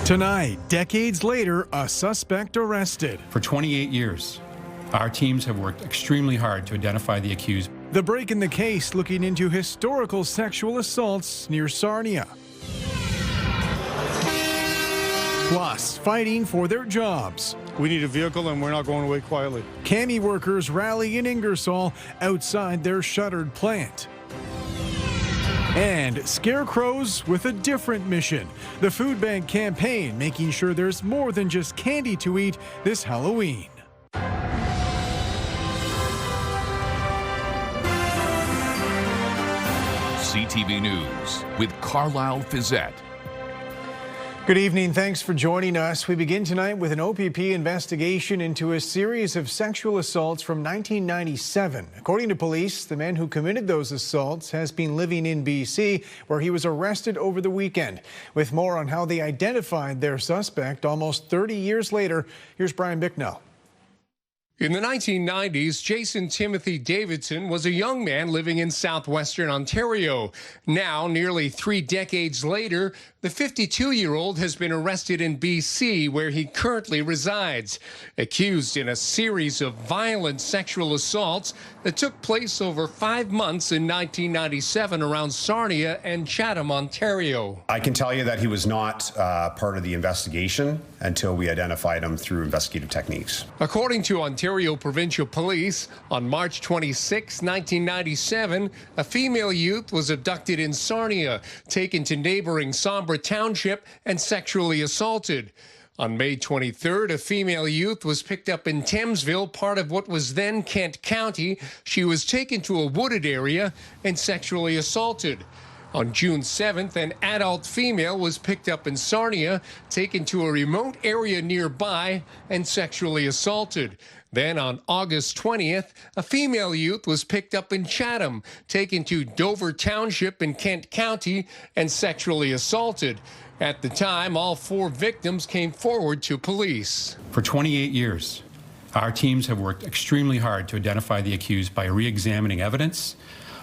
Tonight, decades later, a suspect arrested. For 28 years, our teams have worked extremely hard to identify the accused. The break in the case looking into historical sexual assaults near Sarnia. Plus, fighting for their jobs. We need a vehicle and we're not going away quietly. Cami workers rally in Ingersoll outside their shuttered plant. And scarecrows with a different mission. The food bank campaign making sure there's more than just candy to eat this Halloween. CTV News with Carlyle Fiset. Good evening. Thanks for joining us. We begin tonight with an OPP investigation into a series of sexual assaults from 1997. According to police, the man who committed those assaults has been living in BC, where he was arrested over the weekend. With more on how they identified their suspect almost 30 years later, here's Brian Bicknell. In the 1990s, Jason Timothy Davidson was a young man living in southwestern Ontario. Now, nearly 3 decades later, the 52-year-old has been arrested in BC, where he currently resides, accused in a series of violent sexual assaults that took place over 5 months in 1997 around Sarnia and Chatham, Ontario. I can tell you that he was not part of the investigation until we identified him through investigative techniques. According to Ontario Provincial Police, on March 26, 1997, a female youth was abducted in Sarnia, taken to neighboring Sombre Township, and sexually assaulted. On May 23rd, a female youth was picked up in Thamesville, part of what was then Kent County. She was taken to a wooded area and sexually assaulted. On June 7th, an adult female was picked up in Sarnia, taken to a remote area nearby, and sexually assaulted. Then on August 20th, a female youth was picked up in Chatham, taken to Dover Township in Kent County, and sexually assaulted. At the time, all 4 victims came forward to police. For 28 years, our teams have worked extremely hard to identify the accused by re-examining evidence,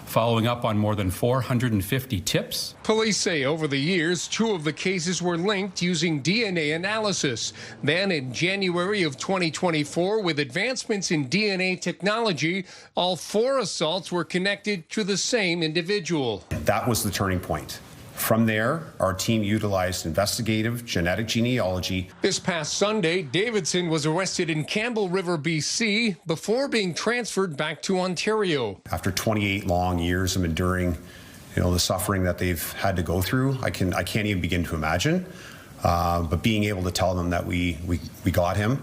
following up on more than 450 tips. Police say over the years, 2 of the cases were linked using DNA analysis. Then in January of 2024, with advancements in DNA technology, all 4 assaults were connected to the same individual. That was the turning point. From there, our team utilized investigative genetic genealogy. This past Sunday, Davidson was arrested in Campbell River, BC, before being transferred back to Ontario. After 28 long years of enduring, the suffering that they've had to go through, I can't even begin to imagine. But being able to tell them that we got him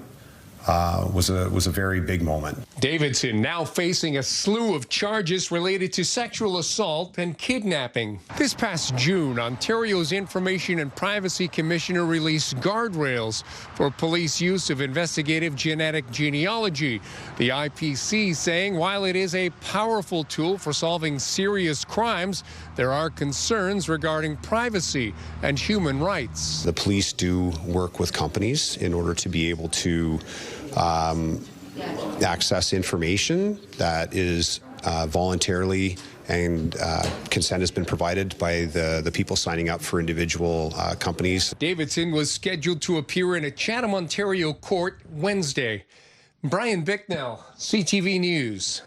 was a very big moment. Davidson now facing a slew of charges related to sexual assault and kidnapping. This past June, Ontario's Information and Privacy Commissioner released guardrails for police use of investigative genetic genealogy. The IPC saying while it is a powerful tool for solving serious crimes, there are concerns regarding privacy and human rights. The police do work with companies in order to be able to access information that is voluntarily, and consent has been provided by the people signing up for individual companies. Davidson was scheduled to appear in a Chatham, Ontario court Wednesday. Brian Bicknell, CTV News.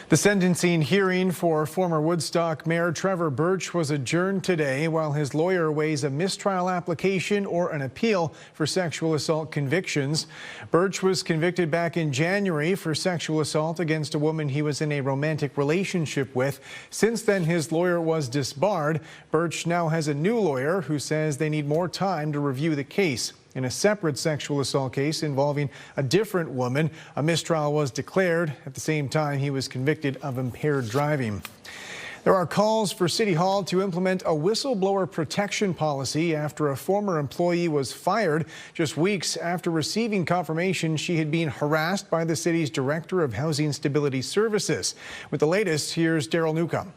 The sentencing hearing for former Woodstock Mayor Trevor Birch was adjourned today while his lawyer weighs a mistrial application or an appeal for sexual assault convictions. Birch was convicted back in January for sexual assault against a woman he was in a romantic relationship with. Since then, his lawyer was disbarred. Birch now has a new lawyer who says they need more time to review the case. In a separate sexual assault case involving a different woman, a mistrial was declared. At the same time, he was convicted of impaired driving. There are calls for City Hall to implement a whistleblower protection policy after a former employee was fired just weeks after receiving confirmation she had been harassed by the city's Director of Housing Stability Services. With the latest, here's Daryl Newcomb.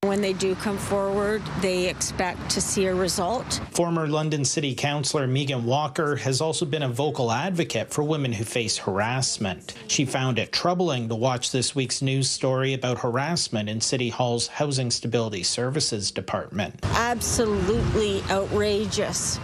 When they do come forward, they expect to see a result. Former London City Councillor Megan Walker has also been a vocal advocate for women who face harassment. She found it troubling to watch this week's news story about harassment in City Hall's Housing Stability Services Department. Absolutely outrageous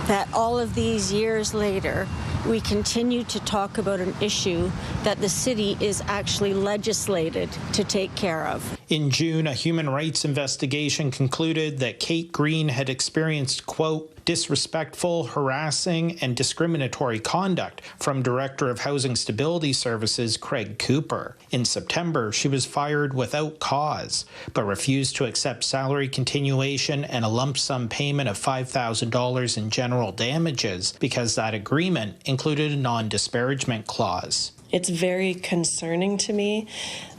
that all of these years later, we continue to talk about an issue that the city is actually legislated to take care of. In June, a human rights investigation concluded that Kate Green had experienced, quote, disrespectful, harassing, and discriminatory conduct from Director of Housing Stability Services Craig Cooper. In September, she was fired without cause, but refused to accept salary continuation and a lump sum payment of $5,000 in general damages because that agreement included a non-disparagement clause. It's very concerning to me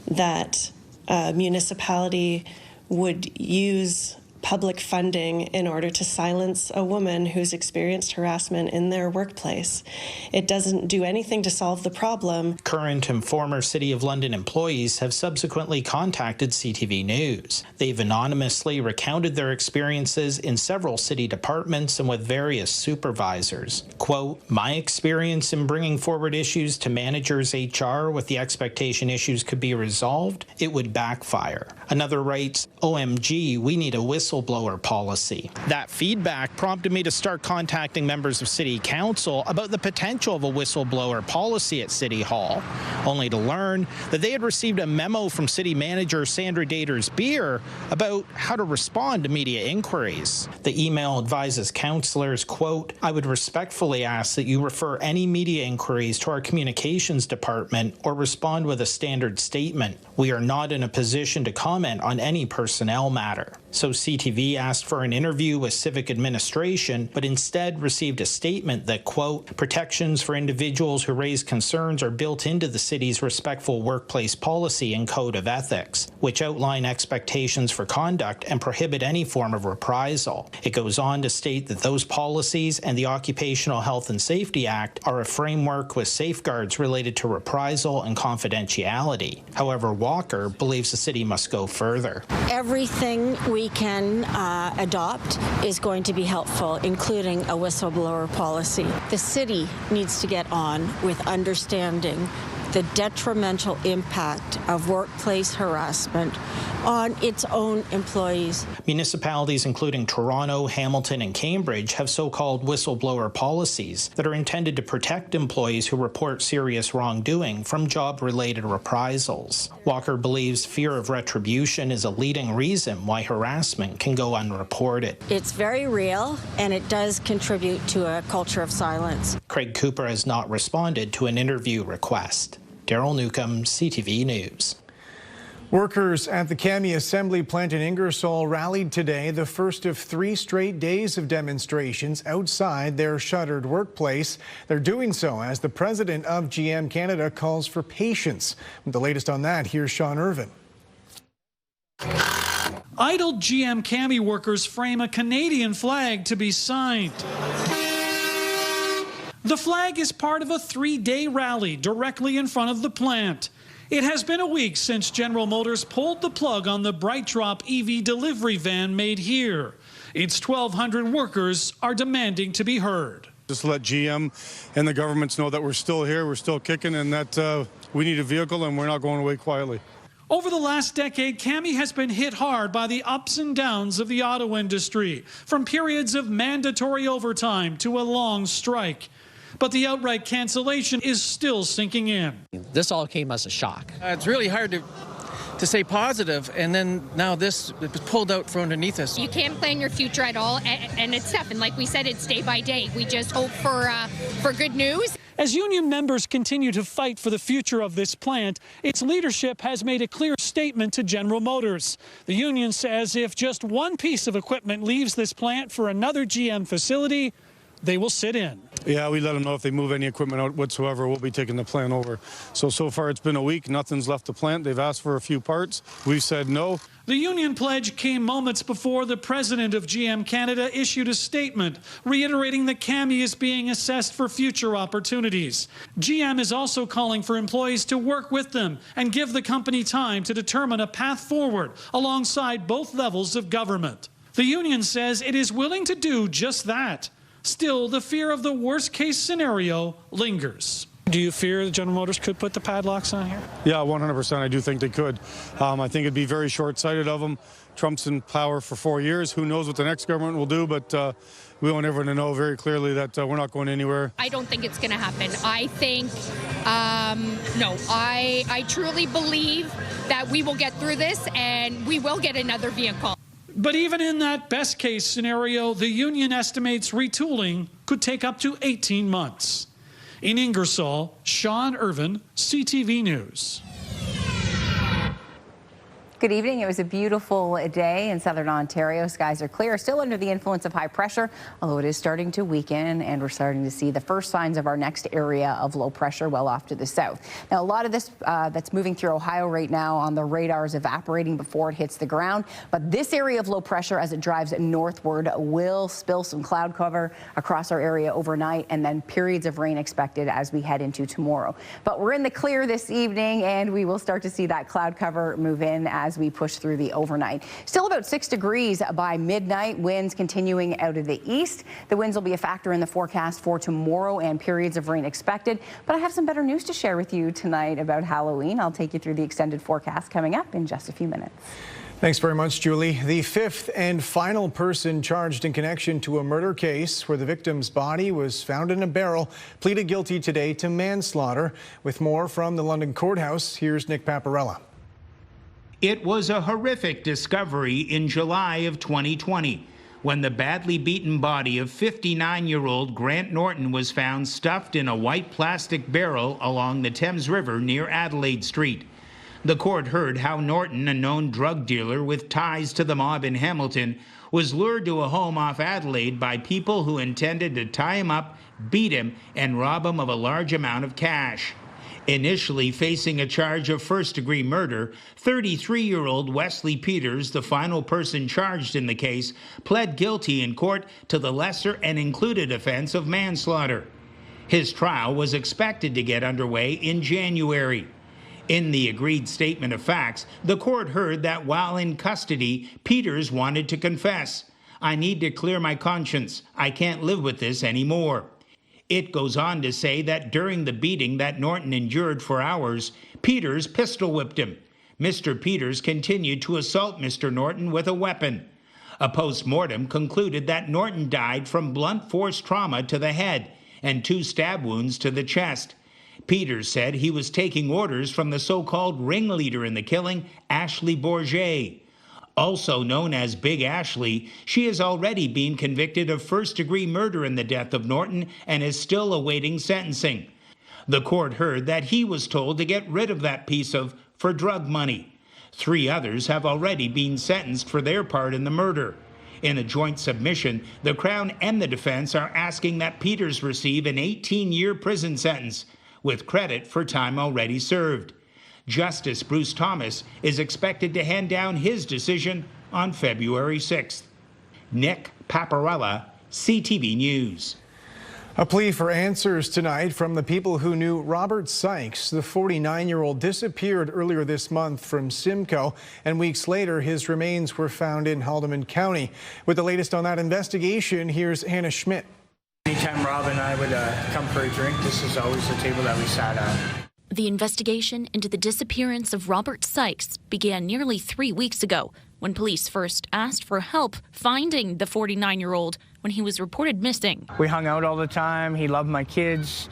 that a municipality would use public funding in order to silence a woman who's experienced harassment in their workplace. It doesn't do anything to solve the problem. Current and former City of London employees have subsequently contacted CTV News. They've anonymously recounted their experiences in several city departments and with various supervisors. Quote, my experience in bringing forward issues to managers' HR with the expectation issues could be resolved, it would backfire. Another writes, OMG, we need a whistleblower policy. That feedback prompted me to start contacting members of City Council about the potential of a whistleblower policy at City Hall, only to learn that they had received a memo from City Manager Sandra Daters-Beer about how to respond to media inquiries. The email advises councillors, quote, I would respectfully ask that you refer any media inquiries to our communications department or respond with a standard statement. We are not in a position to comment on any personnel matter. So CTV asked for an interview with Civic Administration, but instead received a statement that, quote, protections for individuals who raise concerns are built into the city's respectful workplace policy and code of ethics, which outline expectations for conduct and prohibit any form of reprisal. It goes on to state that those policies and the Occupational Health and Safety Act are a framework with safeguards related to reprisal and confidentiality. However, Walker believes the city must go further. Everything we can adopt is going to be helpful, including a whistleblower policy. The city needs to get on with understanding the detrimental impact of workplace harassment on its own employees. Municipalities including Toronto, Hamilton, and Cambridge have so-called whistleblower policies that are intended to protect employees who report serious wrongdoing from job-related reprisals. Walker believes fear of retribution is a leading reason why harassment can go unreported. It's very real, and it does contribute to a culture of silence. Craig Cooper has not responded to an interview request. Daryl Newcomb, CTV News. Workers at the Cami assembly plant in Ingersoll rallied today, the first of 3 straight days of demonstrations outside their shuttered workplace. They're doing so as the president of GM Canada calls for patience. With the latest on that, here's Sean Irvin. Idle GM Cami workers frame a Canadian flag to be signed. The flag is part of a 3-day rally directly in front of the plant. It has been a week since General Motors pulled the plug on the BrightDrop EV delivery van made here. Its 1,200 workers are demanding to be heard. Just let GM and the governments know that we're still here, we're still kicking, and that we need a vehicle and we're not going away quietly. Over the last decade, Cami has been hit hard by the ups and downs of the auto industry, from periods of mandatory overtime to a long strike. But the outright cancellation is still sinking in. This all came as a shock. It's really hard to stay positive, and then now this was pulled out from underneath us. You can't plan your future at all, and it's tough. And like we said, it's day by day. We just hope for good news. As union members continue to fight for the future of this plant, its leadership has made a clear statement to General Motors. The union says if just one piece of equipment leaves this plant for another GM facility, they will sit in. Yeah, we let them know if they move any equipment out whatsoever, we'll be taking the plant over. So far it's been a week. Nothing's left the plant. They've asked for a few parts. We've said no. The union pledge came moments before the president of GM Canada issued a statement reiterating that Cami is being assessed for future opportunities. GM is also calling for employees to work with them and give the company time to determine a path forward alongside both levels of government. The union says it is willing to do just that. Still, the fear of the worst-case scenario lingers. Do you fear that General Motors could put the padlocks on here? Yeah, 100%. I do think they could. I think it'd be very short-sighted of them. Trump's in power for 4 years. Who knows what the next government will do, but we want everyone to know very clearly that we're not going anywhere. I don't think it's going to happen. I think, no, I truly believe that we will get through this and we will get another vehicle. But even in that best-case scenario, the union estimates retooling could take up to 18 months. In Ingersoll, Sean Irvin, CTV News. Good evening. It was a beautiful day in southern Ontario. Skies are clear, still under the influence of high pressure, although it is starting to weaken, and we're starting to see the first signs of our next area of low pressure well off to the south. Now, a lot of this that's moving through Ohio right now on the radar is evaporating before it hits the ground, but this area of low pressure as it drives northward will spill some cloud cover across our area overnight, and then periods of rain expected as we head into tomorrow. But we're in the clear this evening, and we will start to see that cloud cover move in as we push through the overnight. Still about 6 degrees by midnight, winds continuing out of the east. The winds will be a factor in the forecast for tomorrow and periods of rain expected. But I have some better news to share with you tonight about Halloween. I'll take you through the extended forecast coming up in just a few minutes. Thanks very much, Julie. The fifth and final person charged in connection to a murder case where the victim's body was found in a barrel pleaded guilty today to manslaughter. With more from the London courthouse, here's Nick Paparella. It was a horrific discovery in July of 2020 when the badly beaten body of 59-year-old Grant Norton was found stuffed in a white plastic barrel along the Thames River near Adelaide Street. The court heard how Norton, a known drug dealer with ties to the mob in Hamilton, was lured to a home off Adelaide by people who intended to tie him up, beat him, and rob him of a large amount of cash. Initially facing a charge of first-degree murder, 33-year-old Wesley Peters, the final person charged in the case, pled guilty in court to the lesser and included offense of manslaughter. His trial was expected to get underway in January. In the agreed statement of facts, the court heard that while in custody, Peters wanted to confess. "I need to clear my conscience. I can't live with this anymore." It goes on to say that during the beating that Norton endured for hours, Peters pistol whipped him. Mr. Peters continued to assault Mr. Norton with a weapon. A post-mortem concluded that Norton died from blunt force trauma to the head and 2 stab wounds to the chest. Peters said he was taking orders from the so-called ringleader in the killing, Ashley Bourget. Also known as Big Ashley, she has already been convicted of first-degree murder in the death of Norton and is still awaiting sentencing. The court heard that he was told to get rid of that piece of for drug money. 3 others have already been sentenced for their part in the murder. In a joint submission, the Crown and the defense are asking that Peters receive an 18-year prison sentence, with credit for time already served. Justice Bruce Thomas is expected to hand down his decision on February 6th. Nick Paparella, CTV News. A plea for answers tonight from the people who knew Robert Sykes. The 49-year-old disappeared earlier this month from Simcoe, and weeks later his remains were found in Haldimand County. With the latest on that investigation, here's Hannah Schmidt. Anytime Rob and I would come for a drink, this is always the table that we sat at. The investigation into the disappearance of Robert Sykes began nearly 3 weeks ago when police first asked for help finding the 49-year-old when he was reported missing. We hung out all the time. He loved my kids.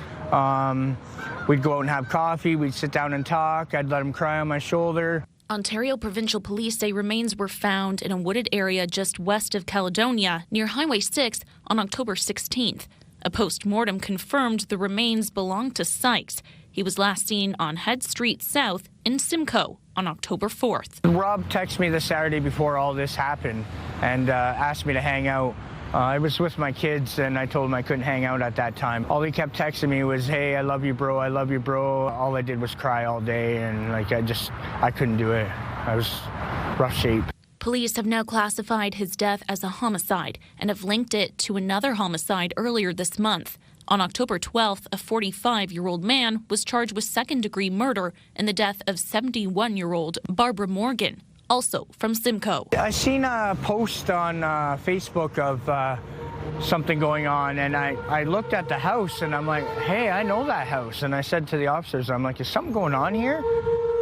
We'd go out and have coffee. We'd sit down and talk. I'd let him cry on my shoulder. Ontario Provincial Police say remains were found in a wooded area just west of Caledonia near Highway 6 on October 16th. A post-mortem confirmed the remains belonged to Sykes. He was last seen on Head Street South in Simcoe on October 4th. Rob texted me the Saturday before all this happened and asked me to hang out I was with my kids, and I told him I couldn't hang out at that time. All he kept texting me was, hey, I love you, bro. I love you, bro. All I did was cry all day, and like I couldn't do it. I was rough shape. Police have now classified his death as a homicide and have linked it to another homicide earlier this month. On October 12th, a 45-year-old man was charged with second-degree murder in the death of 71-year-old Barbara Morgan, also from Simcoe. I seen a post on Facebook of something going on, and I looked at the house, and I'm like, hey, I know that house. And I said to the officers, I'm like, is something going on here?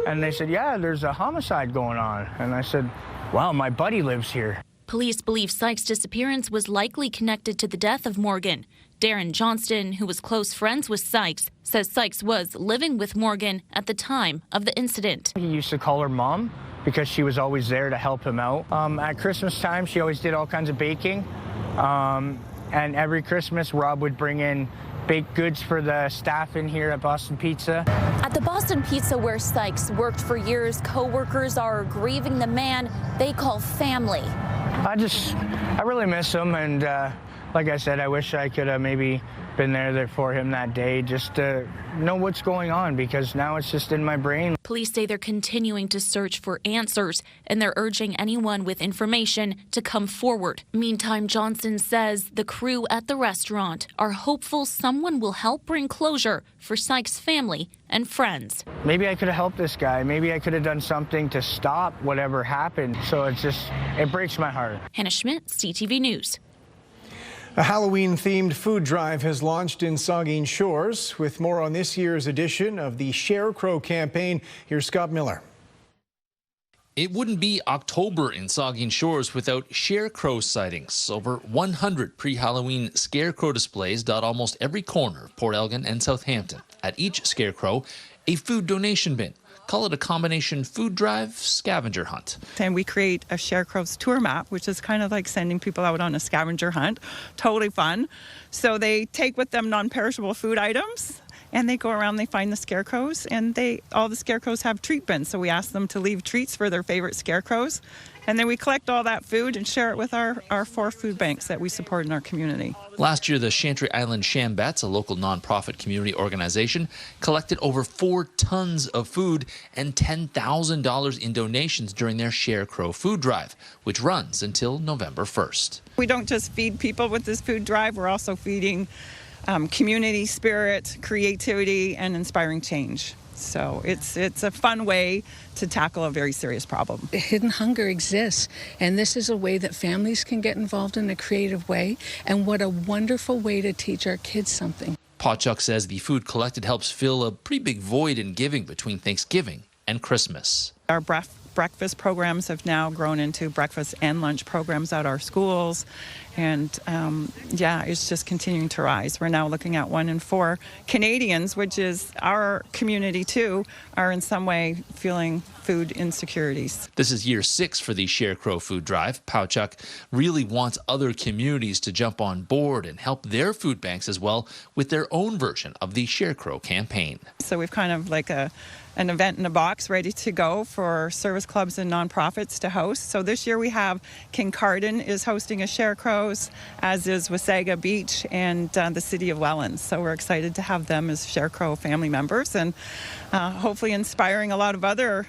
And they said, yeah, there's a homicide going on. And I said, wow, my buddy lives here. Police believe Sykes' disappearance was likely connected to the death of Morgan. Darren Johnston, who was close friends with Sykes, says Sykes was living with Morgan at the time of the incident. He used to call her mom because she was always there to help him out. At Christmas time, she always did all kinds of baking. And every Christmas, Rob would bring in baked goods for the staff in here at Boston Pizza. At the Boston Pizza where Sykes worked for years, co-workers are grieving the man they call family. I really miss him, and like I said, I wish I could have maybe been there for him that day just to know what's going on, because now it's just in my brain. Police say they're continuing to search for answers, and they're urging anyone with information to come forward. Meantime, Johnson says the crew at the restaurant are hopeful someone will help bring closure for Sykes' family and friends. Maybe I could have helped this guy. Maybe I could have done something to stop whatever happened. So it breaks my heart. Hannah Schmidt, CTV News. A Halloween-themed food drive has launched in Saugeen Shores. With more on this year's edition of the Scarecrow campaign, here's Scott Miller. It wouldn't be October in Saugeen Shores without scarecrow sightings. Over 100 pre-Halloween scarecrow displays dot almost every corner of Port Elgin and Southampton. At each scarecrow, a food donation bin. Call it a combination food drive scavenger hunt. And we create a Scarecrow's tour map, which is kind of like sending people out on a scavenger hunt. Totally fun. So they take with them non-perishable food items, and they go around, they find the scarecrows, and all the scarecrows have treat bins. So we ask them to leave treats for their favorite scarecrows. And then we collect all that food and share it with our 4 food banks that we support in our community. Last year, the Chantry Island Shambats, a local nonprofit community organization, collected over 4 tons of food and $10,000 in donations during their Scarecrow food drive, which runs until November 1st. We don't just feed people with this food drive, we're also feeding community spirit, creativity, and inspiring change. So it's a fun way to tackle a very serious problem. Hidden hunger exists, and this is a way that families can get involved in a creative way, and what a wonderful way to teach our kids something. Pawchuk says the food collected helps fill a pretty big void in giving between Thanksgiving and Christmas. Our breakfast programs have now grown into breakfast and lunch programs at our schools. And it's just continuing to rise. We're now looking at 1 in 4 Canadians, which is our community too, are in some way feeling food insecurities. This is year 6 for the Scarecrow food drive. Pawchuk really wants other communities to jump on board and help their food banks as well with their own version of the Scarecrow campaign. So we've kind of like an event in a box ready to go for service clubs and nonprofits to host. So this year we have Kincardine is hosting a Scarecrows, as is Wasaga Beach and the City of Welland. So we're excited to have them as Scarecrow family members, and hopefully inspiring a lot of other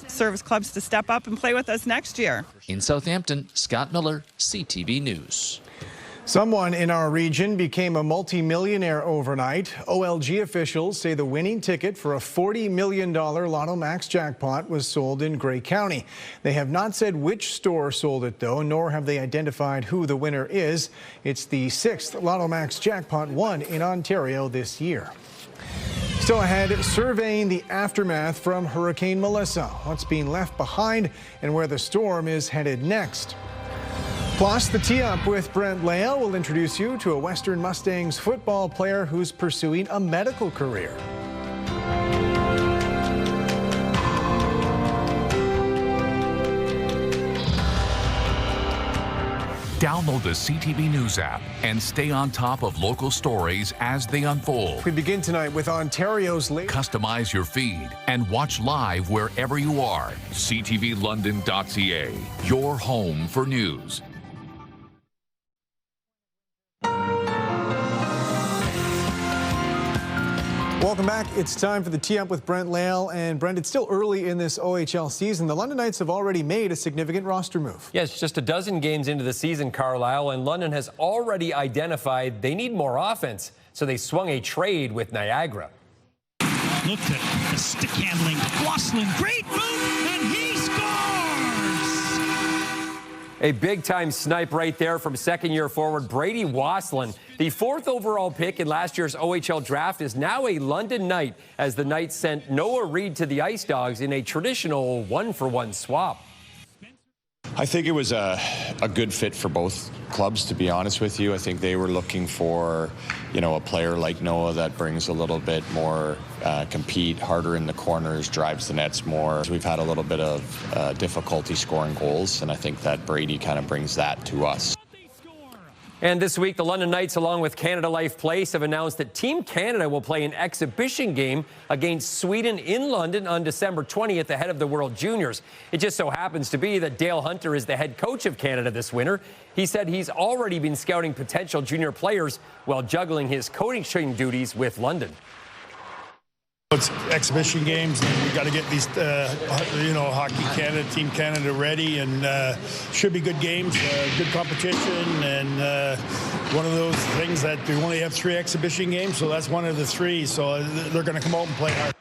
service clubs to step up and play with us next year. In Southampton, Scott Miller, CTV News. Someone in our region became a multi-millionaire overnight. OLG officials say the winning ticket for a $40 million Lotto Max jackpot was sold in Grey County. They have not said which store sold it, though, nor have they identified who the winner is. It's the 6th Lotto Max jackpot won in Ontario this year. Still ahead, surveying the aftermath from Hurricane Melissa, what's being left behind and where the storm is headed next. Plus, the tee-up with Brent Leal will introduce you to a Western Mustangs football player who's pursuing a medical career. Download the CTV News app and stay on top of local stories as they unfold. We begin tonight with Ontario's Customize your feed and watch live wherever you are. CTVLondon.ca, your home for news. Welcome back. It's time for the Tee Up with Brent Lail. And Brent, it's still early in this OHL season. The London Knights have already made a significant roster move. Yes, just a dozen games into the season, Carlyle, and London has already identified they need more offense. So they swung a trade with Niagara. Look at the stick handling. Wassland, great move, and he scores! A big-time snipe right there from second-year forward Brady Wassland. The 4th overall pick in last year's OHL draft is now a London Knight as the Knights sent Noah Reid to the Ice Dogs in a traditional one-for-one swap. I think it was a good fit for both clubs, to be honest with you. I think they were looking for, a player like Noah that brings a little bit more compete, harder in the corners, drives the nets more. We've had a little bit of difficulty scoring goals, and I think that Brady kind of brings that to us. And this week, the London Knights, along with Canada Life Place, have announced that Team Canada will play an exhibition game against Sweden in London on December 20th ahead of the World Juniors. It just so happens to be that Dale Hunter is the head coach of Canada this winter. He said he's already been scouting potential junior players while juggling his coaching duties with London. It's exhibition games, and we got to get these, Hockey Canada, Team Canada ready, and should be good games, good competition, and one of those things that we only have 3 exhibition games, so that's one of the 3. So they're going to come out and play hard.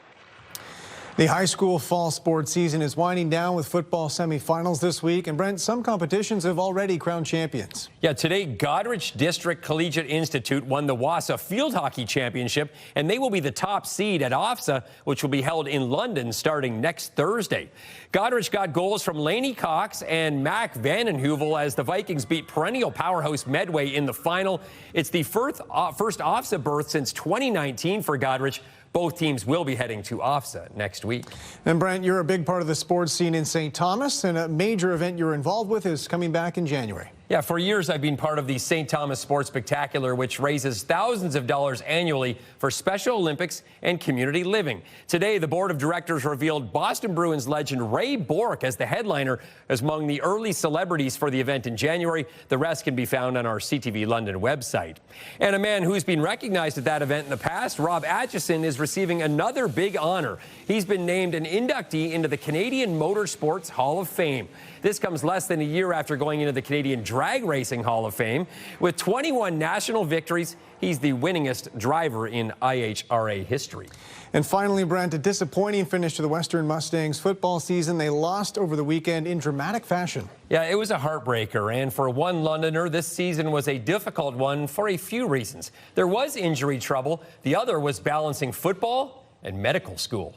The high school fall sports season is winding down with football semifinals this week. And Brent, some competitions have already crowned champions. Yeah, today, Goderich District Collegiate Institute won the WASA Field Hockey Championship, and they will be the top seed at OFSA, which will be held in London starting next Thursday. Goderich got goals from Laney Cox and Mac Vandenheuvel as the Vikings beat perennial powerhouse Medway in the final. It's the first OFSA berth since 2019 for Goderich. Both teams will be heading to OFSA next week. And Brent, you're a big part of the sports scene in St. Thomas, and a major event you're involved with is coming back in January. Yeah, for years I've been part of the St. Thomas Sports Spectacular, which raises thousands of dollars annually for Special Olympics and community living. Today, the board of directors revealed Boston Bruins legend Ray Bourque as the headliner as among the early celebrities for the event in January. The rest can be found on our CTV London website. And a man who's been recognized at that event in the past, Rob Atchison, is receiving another big honor. He's been named an inductee into the Canadian Motorsports Hall of Fame. This comes less than a year after going into the Canadian Drag Racing Hall of Fame. With 21 national victories, he's the winningest driver in IHRA history. And finally, Brent, a disappointing finish to the Western Mustangs football season. They lost over the weekend in dramatic fashion. Yeah, it was a heartbreaker, and for one Londoner, this season was a difficult one for a few reasons. There was injury trouble. The other was balancing football and medical school.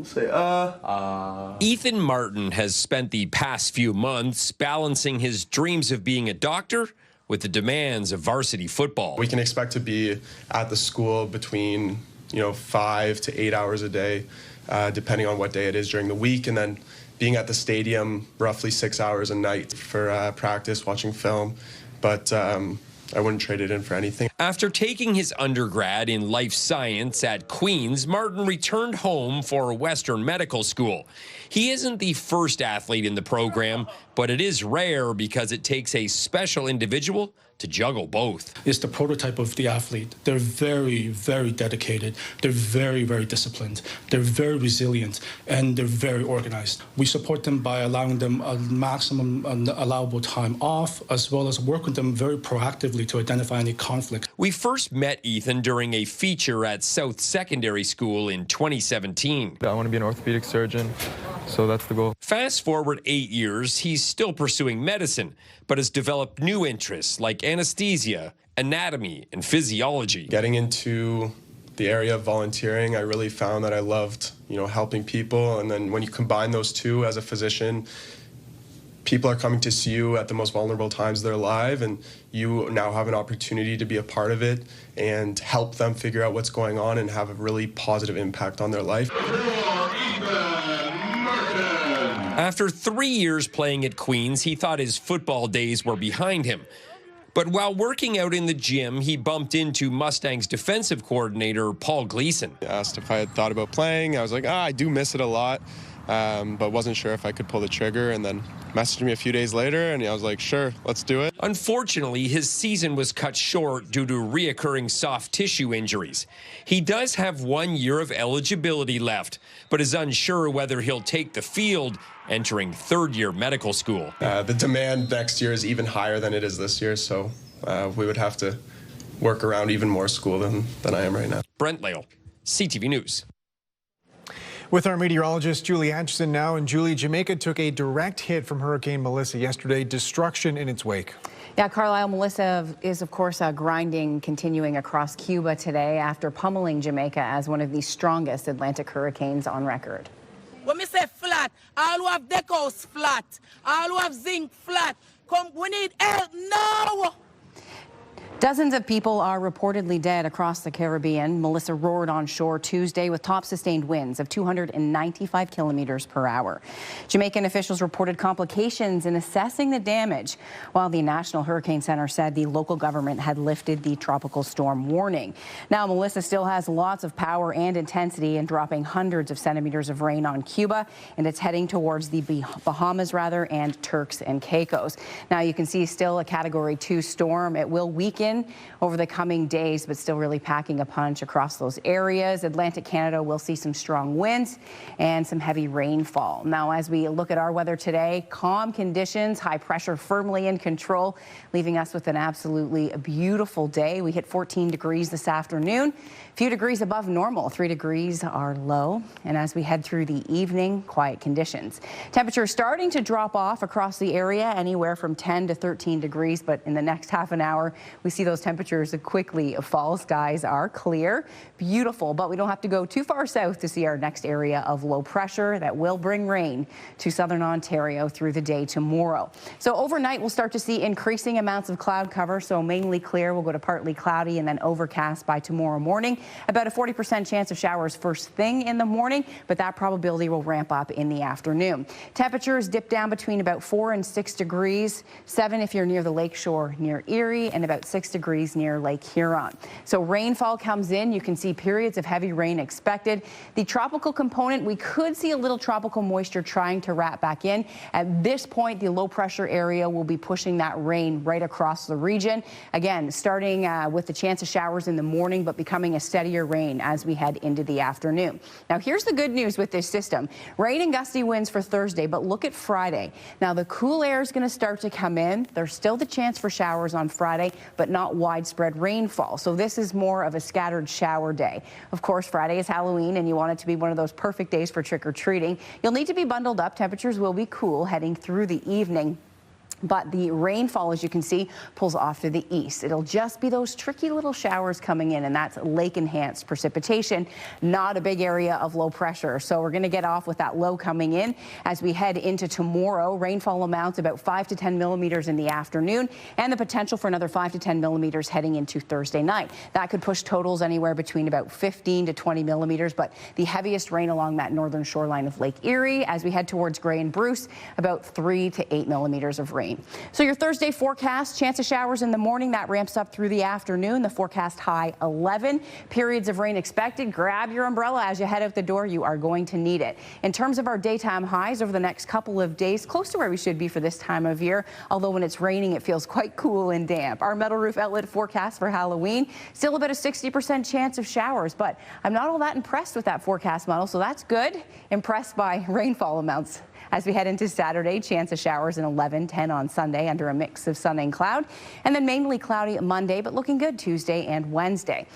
Say, Ethan Martin has spent the past few months balancing his dreams of being a doctor with the demands of varsity football. We can expect to be at the school between 5 to 8 hours a day, depending on what day it is during the week, and then being at the stadium roughly 6 hours a night for practice, watching film. But I wouldn't trade it in for anything. After taking his undergrad in life science at Queen's, Martin returned home for Western Medical School. He isn't the first athlete in the program, but it is rare because it takes a special individual to juggle both. It's the prototype of the athlete. They're very, very dedicated. They're very, very disciplined. They're very resilient, and they're very organized. We support them by allowing them a maximum allowable time off, as well as work with them very proactively to identify any conflict. We first met Ethan during a feature at South Secondary School in 2017. I want to be an orthopedic surgeon, so that's the goal. Fast forward 8 years, he's still pursuing medicine, but has developed new interests like anesthesia, anatomy, and physiology. Getting into the area of volunteering, I really found that I loved, helping people. And then when you combine those two as a physician, people are coming to see you at the most vulnerable times of their life, and you now have an opportunity to be a part of it and help them figure out what's going on and have a really positive impact on their life. After 3 years playing at Queen's, he thought his football days were behind him. But while working out in the gym, he bumped into Mustangs defensive coordinator Paul Gleason. He asked if I had thought about playing. I was like, I do miss it a lot. but wasn't sure if I could pull the trigger, and then messaged me a few days later, and I was like, sure, let's do it. Unfortunately, his season was cut short due to reoccurring soft tissue injuries. He does have 1 year of eligibility left, but is unsure whether he'll take the field entering third-year medical school. The demand next year is even higher than it is this year, so we would have to work around even more school than I am right now. Brent Lale, CTV News. With our meteorologist Julie Atchison now, and Julie, Jamaica took a direct hit from Hurricane Melissa yesterday, destruction in its wake. Yeah, Carlyle, Melissa is, of course, grinding continuing across Cuba today after pummeling Jamaica as one of the strongest Atlantic hurricanes on record. When we say flat, all who have decos flat, all who have zinc flat, come, we need help now. Dozens of people are reportedly dead across the Caribbean. Melissa roared on shore Tuesday with top sustained winds of 295 kilometers per hour. Jamaican officials reported complications in assessing the damage, while the National Hurricane Center said the local government had lifted the tropical storm warning. Now, Melissa still has lots of power and intensity and dropping hundreds of centimeters of rain on Cuba, and it's heading towards the Bahamas, and Turks and Caicos. Now, you can see still a Category 2 storm. It will weaken over the coming days, but still really packing a punch across those areas. Atlantic Canada will see some strong winds and some heavy rainfall. Now, as we look at our weather today, calm conditions, high pressure firmly in control, leaving us with an absolutely beautiful day. We hit 14 degrees this afternoon, a few degrees above normal. 3 degrees are low. And as we head through the evening, quiet conditions. Temperature starting to drop off across the area, anywhere from 10 to 13 degrees. But in the next half an hour, we see those temperatures quickly fall. Skies are clear, beautiful, but we don't have to go too far south to see our next area of low pressure that will bring rain to southern Ontario through the day tomorrow. So overnight, we'll start to see increasing amounts of cloud cover. So mainly clear, we'll go to partly cloudy and then overcast by tomorrow morning. About a 40% chance of showers first thing in the morning, but that probability will ramp up in the afternoon. Temperatures dip down between about 4 and 6 degrees, 7 if you're near the lakeshore near Erie, and about 6 degrees near Lake Huron. So rainfall comes in. You can see periods of heavy rain expected. The tropical component, we could see a little tropical moisture trying to wrap back in. At this point, the low pressure area will be pushing that rain right across the region. Again, starting with the chance of showers in the morning, but becoming a steadier rain as we head into the afternoon. Now, here's the good news with this system. Rain and gusty winds for Thursday, but look at Friday. Now, the cool air is going to start to come in. There's still the chance for showers on Friday, but not widespread rainfall. So this is more of a scattered shower day. Of course, Friday is Halloween, and you want it to be one of those perfect days for trick-or-treating. You'll need to be bundled up. Temperatures will be cool heading through the evening. But the rainfall, as you can see, pulls off to the east. It'll just be those tricky little showers coming in, and that's lake-enhanced precipitation, not a big area of low pressure. So we're going to get off with that low coming in as we head into tomorrow. Rainfall amounts about 5 to 10 millimeters in the afternoon, and the potential for another 5 to 10 millimeters heading into Thursday night. That could push totals anywhere between about 15 to 20 millimeters, but the heaviest rain along that northern shoreline of Lake Erie as we head towards Grey and Bruce, about 3 to 8 millimeters of rain. So your Thursday forecast, chance of showers in the morning, that ramps up through the afternoon. The forecast high 11. Periods of rain expected. Grab your umbrella as you head out the door. You are going to need it. In terms of our daytime highs over the next couple of days, close to where we should be for this time of year. Although when it's raining, it feels quite cool and damp. Our metal roof outlet forecast for Halloween, still about a 60% chance of showers, but I'm not all that impressed with that forecast model, so that's good. Impressed by rainfall amounts. As we head into Saturday, chance of showers in 11, 10 on Sunday under a mix of sun and cloud. And then mainly cloudy Monday, but looking good Tuesday and Wednesday.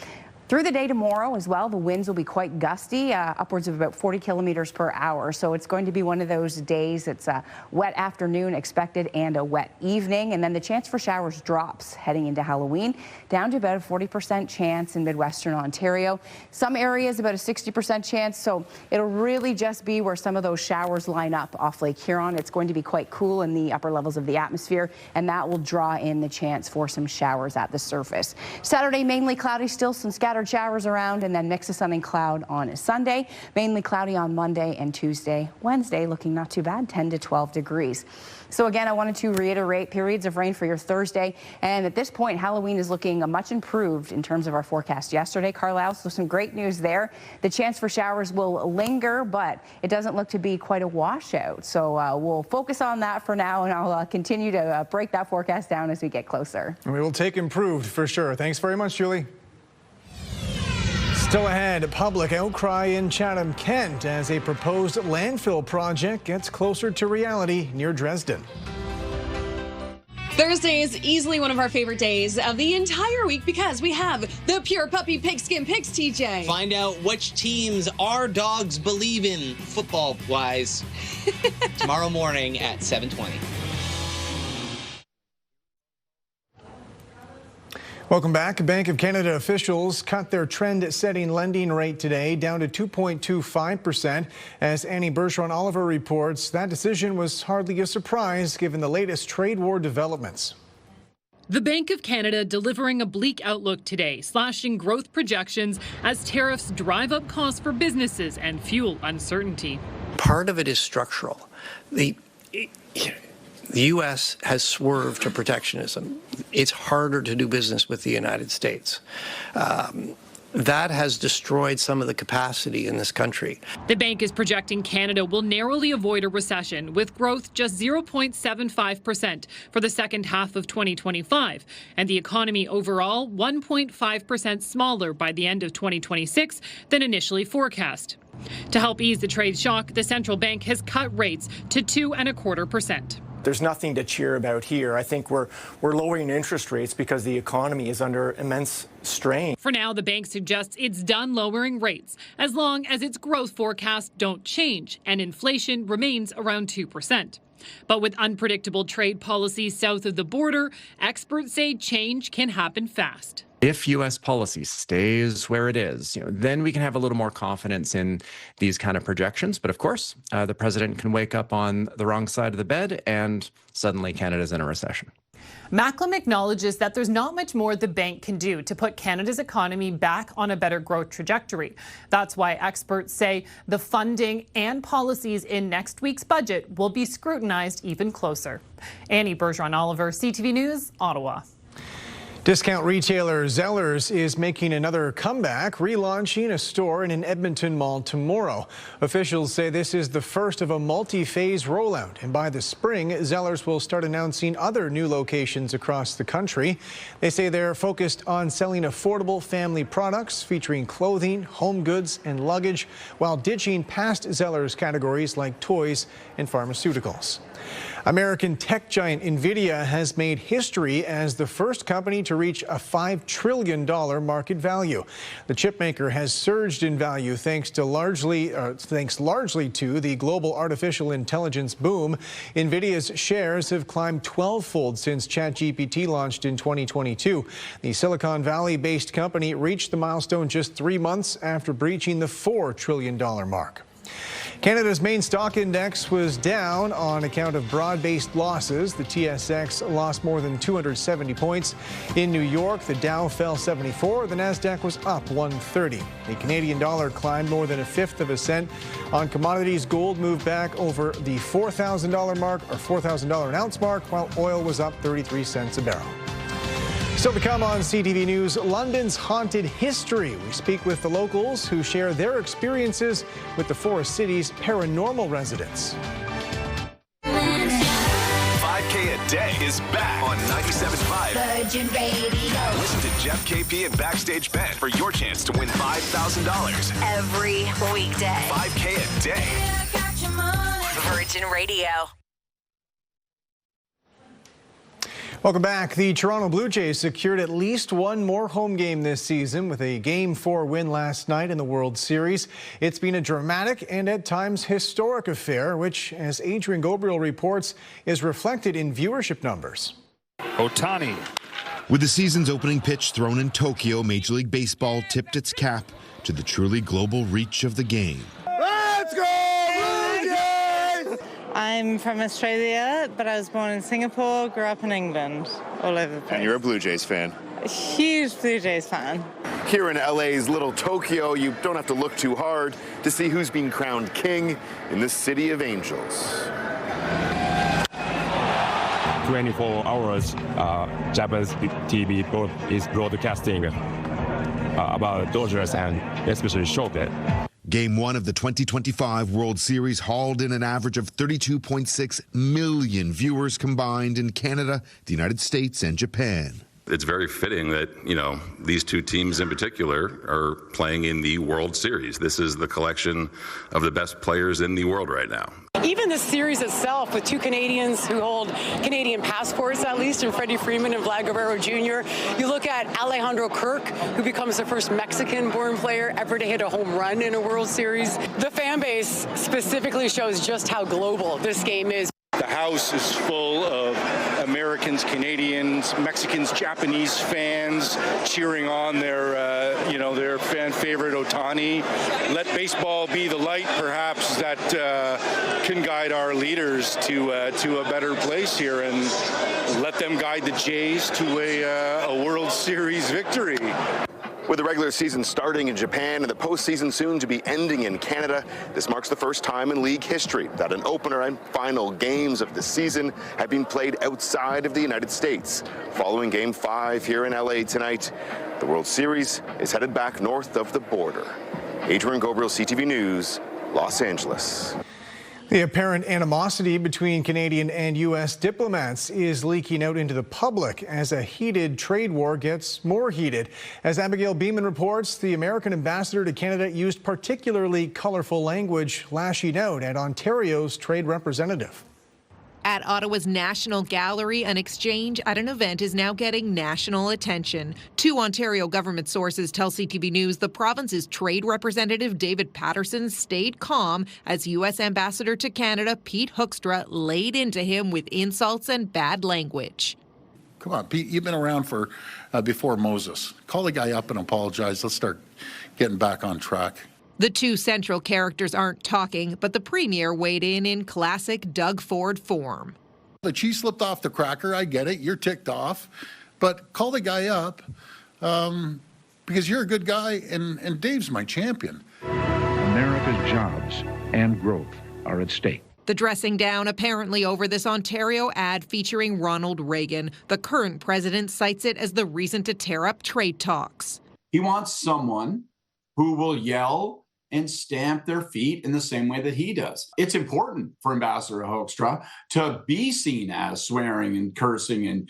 Through the day tomorrow as well, the winds will be quite gusty, upwards of about 40 kilometers per hour. So it's going to be one of those days. It's a wet afternoon expected and a wet evening. And then the chance for showers drops heading into Halloween, down to about a 40% chance in Midwestern Ontario. Some areas about a 60% chance. So it'll really just be where some of those showers line up off Lake Huron. It's going to be quite cool in the upper levels of the atmosphere, and that will draw in the chance for some showers at the surface. Saturday, mainly cloudy, still some scattered scattered showers around and then mix of sun and cloud on Sunday. Mainly cloudy on Monday and Tuesday. Wednesday looking not too bad, 10 to 12 degrees. So again, I wanted to reiterate periods of rain for your Thursday. And at this point, Halloween is looking much improved in terms of our forecast yesterday, Carlyle. So some great news there. The chance for showers will linger, but it doesn't look to be quite a washout. So we'll focus on that for now, and I'll continue to break that forecast down as we get closer. And we will take improved for sure. Thanks very much, Julie. Still ahead, public outcry in Chatham, Kent as a proposed landfill project gets closer to reality near Dresden. Thursday is easily one of our favorite days of the entire week because we have the Pure Puppy Pigskin Picks, TJ. Find out which teams our dogs believe in football-wise tomorrow morning at 7:20. Welcome back. Bank of Canada officials cut their trend-setting lending rate today down to 2.25%. As Annie Bergeron-Oliver reports, that decision was hardly a surprise given the latest trade war developments. The Bank of Canada delivering a bleak outlook today, slashing growth projections as tariffs drive up costs for businesses and fuel uncertainty. Part of it is structural. The U.S. has swerved to protectionism. It's harder to do business with the United States. That has destroyed some of the capacity in this country. The bank is projecting Canada will narrowly avoid a recession, with growth just 0.75% for the second half of 2025, and the economy overall 1.5% smaller by the end of 2026 than initially forecast. To help ease the trade shock, the central bank has cut rates to 2.25%. There's nothing to cheer about here. I think we're lowering interest rates because the economy is under immense strain. For now, the bank suggests it's done lowering rates as long as its growth forecasts don't change and inflation remains around 2%. But with unpredictable trade policies south of the border, experts say change can happen fast. If U.S. policy stays where it is, then we can have a little more confidence in these kind of projections. But of course, the president can wake up on the wrong side of the bed and suddenly Canada's in a recession. Macklem acknowledges that there's not much more the bank can do to put Canada's economy back on a better growth trajectory. That's why experts say the funding and policies in next week's budget will be scrutinized even closer. Annie Bergeron-Oliver, CTV News, Ottawa. Discount retailer Zellers is making another comeback, relaunching a store in an Edmonton mall tomorrow. Officials say this is the first of a multi-phase rollout, and by the spring, Zellers will start announcing other new locations across the country. They say they're focused on selling affordable family products featuring clothing, home goods, and luggage, while ditching past Zellers categories like toys and pharmaceuticals. American tech giant NVIDIA has made history as the first company to reach a $5 trillion market value. The chipmaker has surged in value thanks largely to the global artificial intelligence boom. NVIDIA's shares have climbed 12-fold since ChatGPT launched in 2022. The Silicon Valley-based company reached the milestone just 3 months after breaching the $4 trillion mark. Canada's main stock index was down on account of broad-based losses. The TSX lost more than 270 points. In New York, the Dow fell 74. The Nasdaq was up 130. The Canadian dollar climbed more than 1/5 cent. On commodities, gold moved back over the $4,000 mark, or $4,000 an ounce mark, while oil was up 33 cents a barrel. Still to come on CTV News, London's haunted history. We speak with the locals who share their experiences with the Forest City's paranormal residents. 5K a day is back on 97.5 Virgin Radio. Listen to Jeff, KP, and Backstage Ben for your chance to win $5,000 every weekday. 5K a day. Virgin Radio. Welcome back. The Toronto Blue Jays secured at least one more home game this season with a Game 4 win last night in the World Series. It's been a dramatic and at times historic affair, which, as Adrian Gobriel reports, is reflected in viewership numbers. Ohtani. With the season's opening pitch thrown in Tokyo, Major League Baseball tipped its cap to the truly global reach of the game. Let's go, Blue Jays! I'm from Australia, but I was born in Singapore, grew up in England, all over the place. And you're a Blue Jays fan? A huge Blue Jays fan. Here in LA's Little Tokyo, you don't have to look too hard to see who's being crowned king in the city of angels. 24 hours, Japanese TV is broadcasting about Dodgers and especially Shohei. Game 1 of the 2025 World Series hauled in an average of 32.6 million viewers combined in Canada, the United States, and Japan. It's very fitting that, these two teams in particular are playing in the World Series. This is the collection of the best players in the world right now. Even the series itself, with two Canadians who hold Canadian passports, at least, and Freddie Freeman and Vlad Guerrero Jr. You look at Alejandro Kirk, who becomes the first Mexican-born player ever to hit a home run in a World Series. The fan base specifically shows just how global this game is. The house is full of Americans, Canadians, Mexicans, Japanese fans cheering on their fan favorite Ohtani. Let baseball be the light, perhaps, that can guide our leaders to a better place here, and let them guide the Jays to a World Series victory. With the regular season starting in Japan and the postseason soon to be ending in Canada, this marks the first time in league history that an opener and final games of the season have been played outside of the United States. Following Game 5 here in LA tonight, the World Series is headed back north of the border. Adrian Gobriel, CTV News, Los Angeles. The apparent animosity between Canadian and U.S. diplomats is leaking out into the public as a heated trade war gets more heated. As Abigail Beeman reports, the American ambassador to Canada used particularly colorful language, lashing out at Ontario's trade representative. At Ottawa's National Gallery, an exchange at an event is now getting national attention. Two Ontario government sources tell CTV News the province's trade representative David Patterson stayed calm as U.S. Ambassador to Canada Pete Hoekstra laid into him with insults and bad language. Come on, Pete, you've been around for before Moses. Call the guy up and apologize. Let's start getting back on track. The two central characters aren't talking, but the Premier weighed in classic Doug Ford form. The cheese slipped off the cracker, I get it, you're ticked off, but call the guy up because you're a good guy and Dave's my champion. America's jobs and growth are at stake. The dressing down apparently over this Ontario ad featuring Ronald Reagan. The current president cites it as the reason to tear up trade talks. He wants someone who will yell and stamp their feet in the same way that he does. It's important for Ambassador Hoekstra to be seen as swearing and cursing and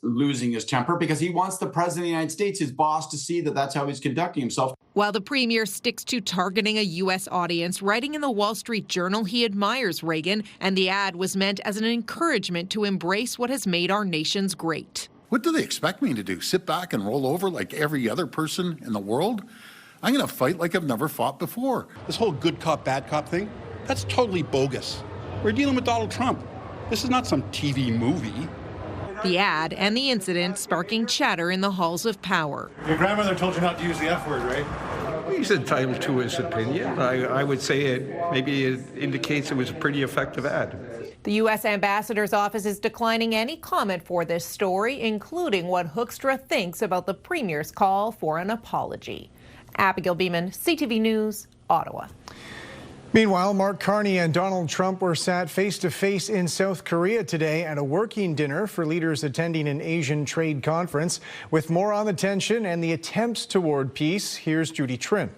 losing his temper because he wants the President of the United States, his boss, to see that that's how he's conducting himself. While the Premier sticks to targeting a U.S. audience, writing in the Wall Street Journal he admires Reagan, and the ad was meant as an encouragement to embrace what has made our nations great. What do they expect me to do? Sit back and roll over like every other person in the world? I'm going to fight like I've never fought before. This whole good cop, bad cop thing, that's totally bogus. We're dealing with Donald Trump. This is not some TV movie. The ad and the incident sparking chatter in the halls of power. Your grandmother told you not to use the F word, right? He's entitled to his opinion. I would say maybe it indicates it was a pretty effective ad. The U.S. Ambassador's office is declining any comment for this story, including what Hoekstra thinks about the Premier's call for an apology. Abigail Beeman, CTV News, Ottawa. Meanwhile, Mark Carney and Donald Trump were sat face-to-face in South Korea today at a working dinner for leaders attending an Asian trade conference. With more on the tension and the attempts toward peace, here's Judy Trin.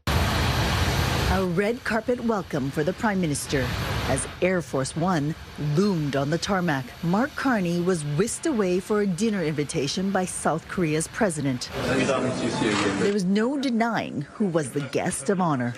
A red carpet welcome for the Prime Minister. As Air Force One loomed on the tarmac, Mark Carney was whisked away for a dinner invitation by South Korea's president. There was no denying who was the guest of honor.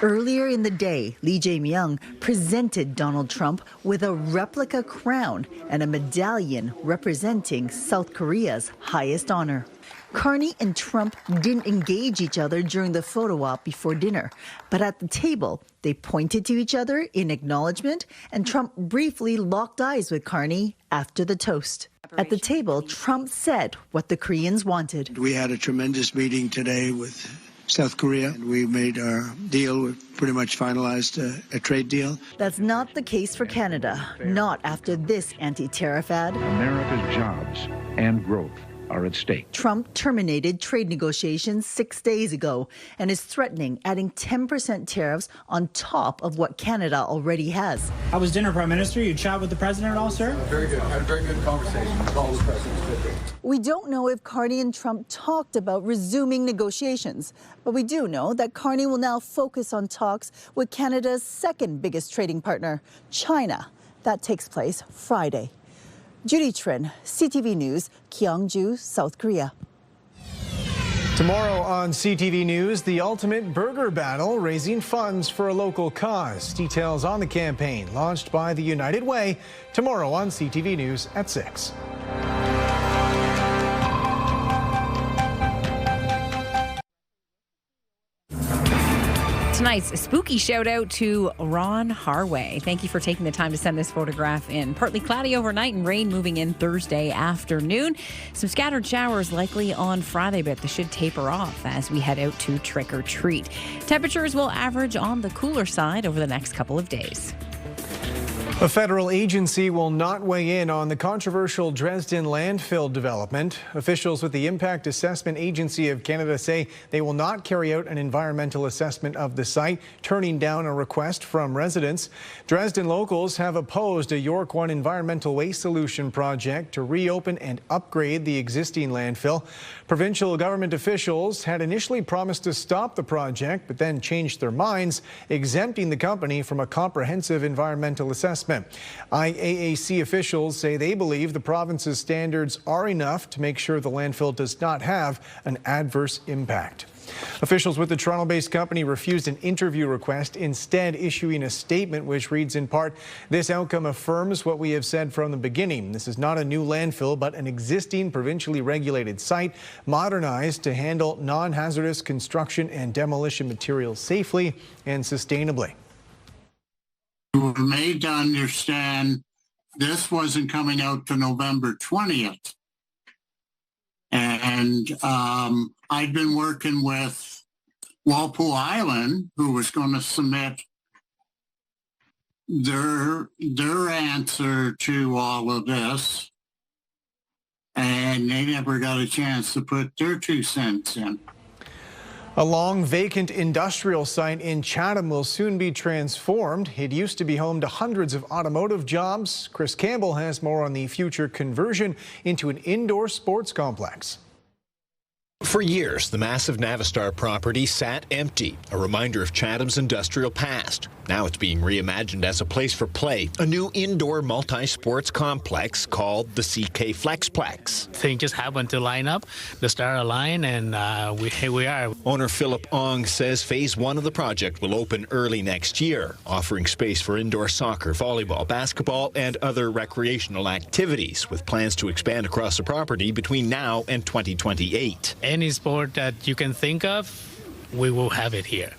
Earlier in the day, Lee Jae-myung presented Donald Trump with a replica crown and a medallion representing South Korea's highest honor. Carney and Trump didn't engage each other during the photo op before dinner, but at the table, they pointed to each other in acknowledgement, and Trump briefly locked eyes with Carney after the toast. At the table, Trump said what the Koreans wanted. We had a tremendous meeting today with South Korea, and we made our deal. We pretty much finalized a trade deal. That's not the case for Canada, not after this anti-tariff ad. America's jobs and growth are at stake. Trump terminated trade negotiations 6 days ago and is threatening adding 10% tariffs on top of what Canada already has. How was dinner, Prime Minister? You chat with the president at all, sir? Very good. I had a very good conversation with all the presidents. We don't know if Carney and Trump talked about resuming negotiations, but we do know that Carney will now focus on talks with Canada's second biggest trading partner, China. That takes place Friday. Judy Trin, CTV News, Gyeongju, South Korea. Tomorrow on CTV News, the ultimate burger battle, raising funds for a local cause. Details on the campaign launched by the United Way tomorrow on CTV News at 6. Tonight's spooky shout out to Ron Harway. Thank you for taking the time to send this photograph in. Partly cloudy overnight and rain moving in Thursday afternoon. Some scattered showers likely on Friday, but they should taper off as we head out to trick or treat. Temperatures will average on the cooler side over the next couple of days. A federal agency will not weigh in on the controversial Dresden landfill development. Officials with the Impact Assessment Agency of Canada say they will not carry out an environmental assessment of the site, turning down a request from residents. Dresden locals have opposed a York One environmental waste solution project to reopen and upgrade the existing landfill. Provincial government officials had initially promised to stop the project, but then changed their minds, exempting the company from a comprehensive environmental assessment. IAAC officials say they believe the province's standards are enough to make sure the landfill does not have an adverse impact. Officials with the Toronto-based company refused an interview request, instead issuing a statement which reads in part, "This outcome affirms what we have said from the beginning. This is not a new landfill, but an existing provincially regulated site, modernized to handle non-hazardous construction and demolition materials safely and sustainably." We were made to understand this wasn't coming out to November 20th. And I'd been working with Walpole Island, who was going to submit their answer to all of this. And they never got a chance to put their 2 cents in. A long vacant industrial site in Chatham will soon be transformed. It used to be home to hundreds of automotive jobs. Chris Campbell has more on the future conversion into an indoor sports complex. For years, the massive Navistar property sat empty, a reminder of Chatham's industrial past. Now it's being reimagined as a place for play, a new indoor multi-sports complex called the CK Flexplex. Things just happened to line up, the star aligned, and here we are. Owner Philip Ong says phase 1 of the project will open early next year, offering space for indoor soccer, volleyball, basketball, and other recreational activities, with plans to expand across the property between now and 2028. Any sport that you can think of, we will have it here.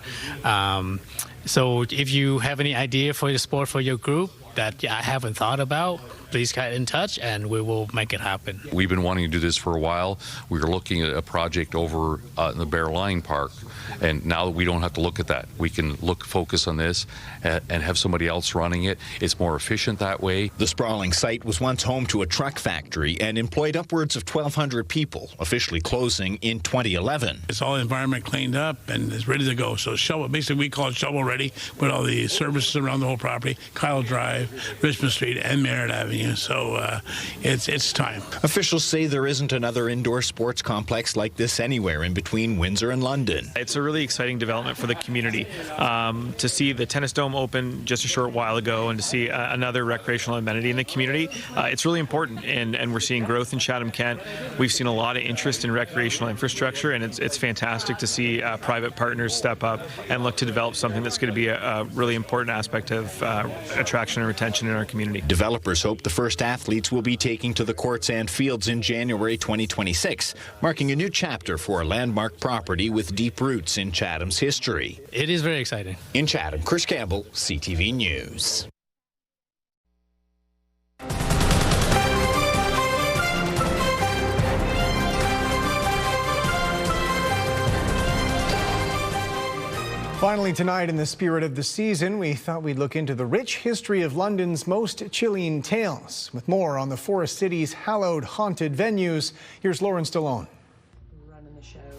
So if you have any idea for the sport for your group that I haven't thought about, please get in touch and we will make it happen. We've been wanting to do this for a while. We were looking at a project over in the Bear Line Park, and now we don't have to look at that. We can focus on this and have somebody else running it. It's more efficient that way. The sprawling site was once home to a truck factory and employed upwards of 1,200 people, officially closing in 2011. It's all environment cleaned up and it's ready to go. So shovel, basically we call it shovel ready, with all the services around the whole property, Kyle Drive, Richmond Street, and Merritt Avenue. So it's time. Officials say there isn't another indoor sports complex like this anywhere in between Windsor and London. It's a really exciting development for the community. To see the tennis dome open just a short while ago and to see another recreational amenity in the community, it's really important, and we're seeing growth in Chatham-Kent. We've seen a lot of interest in recreational infrastructure, and it's fantastic to see private partners step up and look to develop something that's going to be a really important aspect of attraction and retention in our community. Developers hope the first athletes will be taking to the courts and fields in January 2026, marking a new chapter for a landmark property with deep roots in Chatham's history. It is very exciting. In Chatham, Chris Campbell, CTV News. Finally tonight, in the spirit of the season, we thought we'd look into the rich history of London's most chilling tales. With more on the Forest City's hallowed haunted venues, here's Lauren Stallone.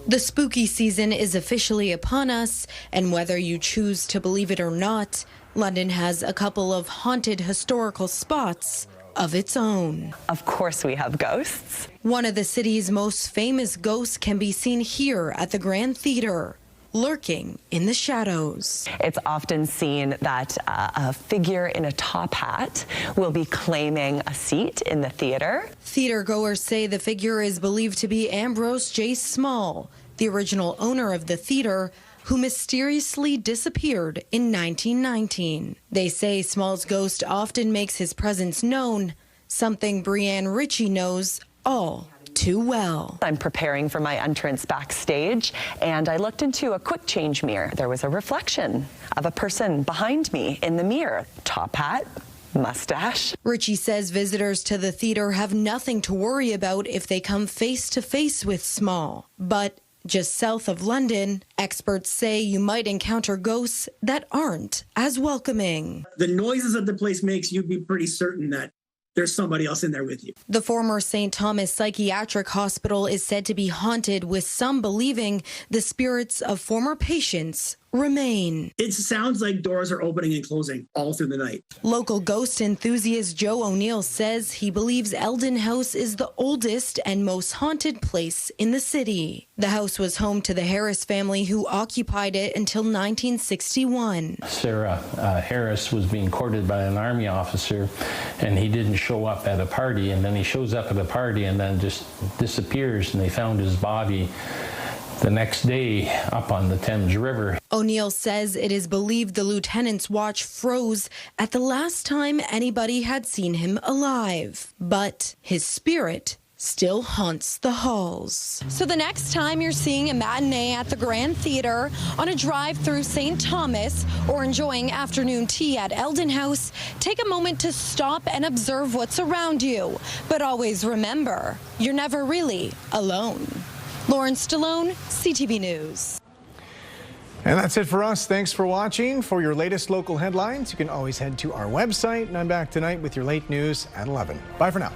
The spooky season is officially upon us, and whether you choose to believe it or not, London has a couple of haunted historical spots of its own. Of course we have ghosts. One of the city's most famous ghosts can be seen here at the Grand Theatre, lurking in the shadows. It's often seen that a figure in a top hat will be claiming a seat in the theater. Theater goers say the figure is believed to be Ambrose J. Small, the original owner of the theater, who mysteriously disappeared in 1919. They say Small's ghost often makes his presence known, something Brianne Ritchie knows all too well. I'm preparing for my entrance backstage, and I looked into a quick change mirror. There was a reflection of a person behind me in the mirror. Top hat, mustache. Ritchie says visitors to the theater have nothing to worry about if they come face to face with Small. But just south of London, experts say you might encounter ghosts that aren't as welcoming. The noises that the place makes, you'd be pretty certain that there's somebody else in there with you. The former St. Thomas Psychiatric Hospital is said to be haunted, with some believing the spirits of former patients remain. It sounds like doors are opening and closing all through the night. Local ghost enthusiast Joe O'Neill says he believes Eldon House is the oldest and most haunted place in the city. The house was home to the Harris family, who occupied it until 1961. Sarah Harris was being courted by an army officer, and he didn't show up at a party, and then he shows up at a party and then just disappears, and they found his body the next day up on the Thames River. O'Neill says it is believed the lieutenant's watch froze at the last time anybody had seen him alive. But his spirit still haunts the halls. So the next time you're seeing a matinee at the Grand Theatre, on a drive through St. Thomas, or enjoying afternoon tea at Eldon House, take a moment to stop and observe what's around you. But always remember, you're never really alone. Lauren Stallone, CTV News. And that's it for us. Thanks for watching. For your latest local headlines, you can always head to our website. And I'm back tonight with your late news at 11. Bye for now.